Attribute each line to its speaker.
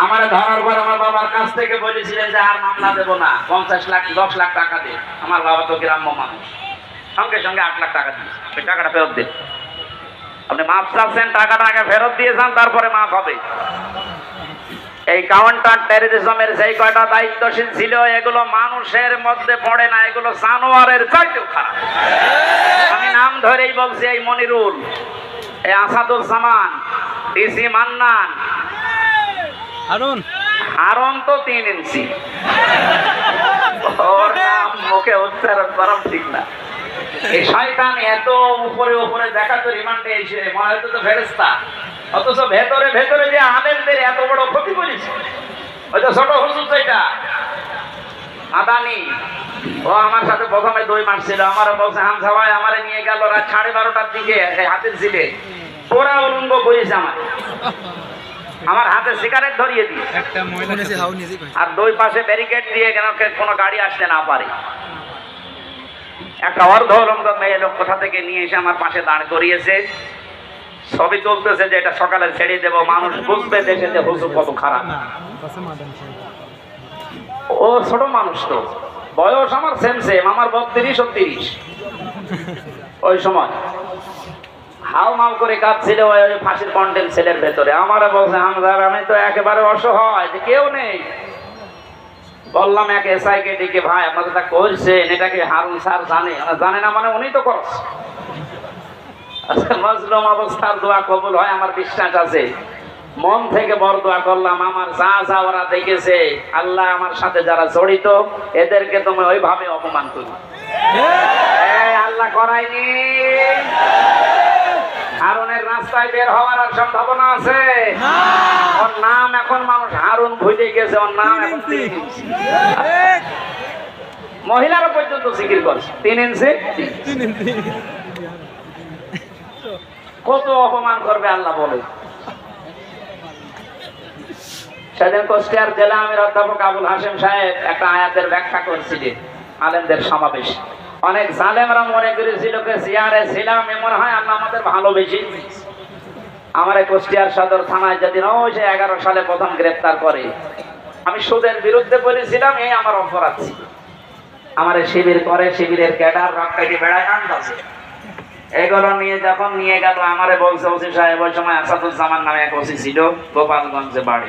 Speaker 1: আমার ধরার পর আমার বাবার কাছ থেকে বলেছিলেন যে আর মামলা দেবো না, 50 লাখ 10 লাখ টাকা দে। আমার বাবা তো গ্রাম্য মানুষ, সঙ্গে সঙ্গে 8 লাখ টাকা দিয়েছে। ওই টাকাটা ফেরত দিন। আপনি মাপ চাচ্ছেন, টাকাটা আগে ফেরত দিয়ে যান, তারপরে মাপ হবে। এই কাউন্টার টেররিজমের যেই কয়টা দায়িত্বশীল ছিল, এগুলো মানুষের মধ্যে পড়ে না, এগুলো জানোয়ারের চাইতেও খারাপ। আমি নাম ধরেই বলছি, এই মনিরুল, এই আসাদুজ্জামান, ডিসি মান্নান, হারুন তো 3 ইঞ্চি, ওর নাম মুখে উচ্চারণ করা ঠিক না। এই শয়তান এত উপরে উপরে দেখাতো রিমান্ডে এসে মনে হতো তো ফেরেশতা, অথচ ভেতরে ভেতরে যে আলেমদের এত বড় ক্ষতি করেছে। ওই তো ছোট হুজুর যেটা আদানি, ও আমার সাথে প্রথমে 2 মাস ছিল। আমার বলছে হামসা ভাই আমারে নিয়ে গেল রাত 12:30টার দিকে হাতের ঝিলে, পুরা উলঙ্গ করেছে আমার হাতে সিগারেট ধরিয়ে দিয়ে, আর 2 পাশে ব্যারিকেড দিয়ে কেন কোনো গাড়ি আসতে না পারে। একটা অর্ধ উলঙ্গ মেয়ে লোক কোথা থেকে নিয়ে এসে আমার পাশে দাঁড় করিয়েছে। ছবি চলতেছে যে এটা সকালে ছেড়ে দেব, মানুষ বুঝবে দেশে যে হুজুর কত খারাপ। ও ছোট মানুষ, তো বয়স আমার সেম সেম, আমার 32 ও 30। ওই সময় হাও মাও করে কাঁদছিল ওই ফাঁসির কন্টেন সেলের ভেতরে। আমারে বলছে হামজা আমি তো একেবারে অসহায়, যে কেউ নেই। বললাম এক এসআই কে ডেকে, ভাই আপনাদের তা করছেন, এটাকে হারুন স্যার জানে? জানে না মানে উনি তো করছে। মজলুম অবস্থার দোয়া কবুল হয় আমার বিশ্বাস আছে। মন থেকে বড় দোয়া করলাম, আমার যা যা ওরা দেখেছে, আল্লাহ আমার সাথে যারা জড়িত এদেরকে তুমি ওইভাবে অপমান করি। আল্লাহ করায়নি। হারুনের রাস্তায় বের হওয়ার আর সম্ভাবনা আছে? ওর নাম এখন মানুষ হারুন ভুলে গেছে, ওর নাম এখন মহিলারা পর্যন্ত জিকির করছে 3 ইঞ্চি। কত অপমান করবে আল্লাহ বলে। সেদিন কুষ্টিয়ার জেলা আমির অধ্যাপক আবুল হাশেম সাহেব একটা আয়াতের ব্যাখ্যা করছিলেন আলেমদের সমাবেশ। অনেক জালেমরা মনে করেছিল জিয়ারে ছিলাম, এমন হয় আল্লাহ আমাদের ভালোবেসে। আমার কুষ্টিয়ার সদর থানায় যেদিন ওই যে 11 সালে প্রথম গ্রেফতার করে, আমি সুদের বিরুদ্ধে বলেছিলাম, এই আমার অপরাধ ছিল। আমার শিবির করে, শিবিরের ক্যাডার রক্তাইটি বেড়ায় আনতেছে। এগুলো নিয়ে যখন নিয়ে গেল, আমারে বলছে ওসি সাহেব, ওই সময় আসাদুজ্জামান নামে এক ওসি ছিল, গোপালগঞ্জে বাড়ি।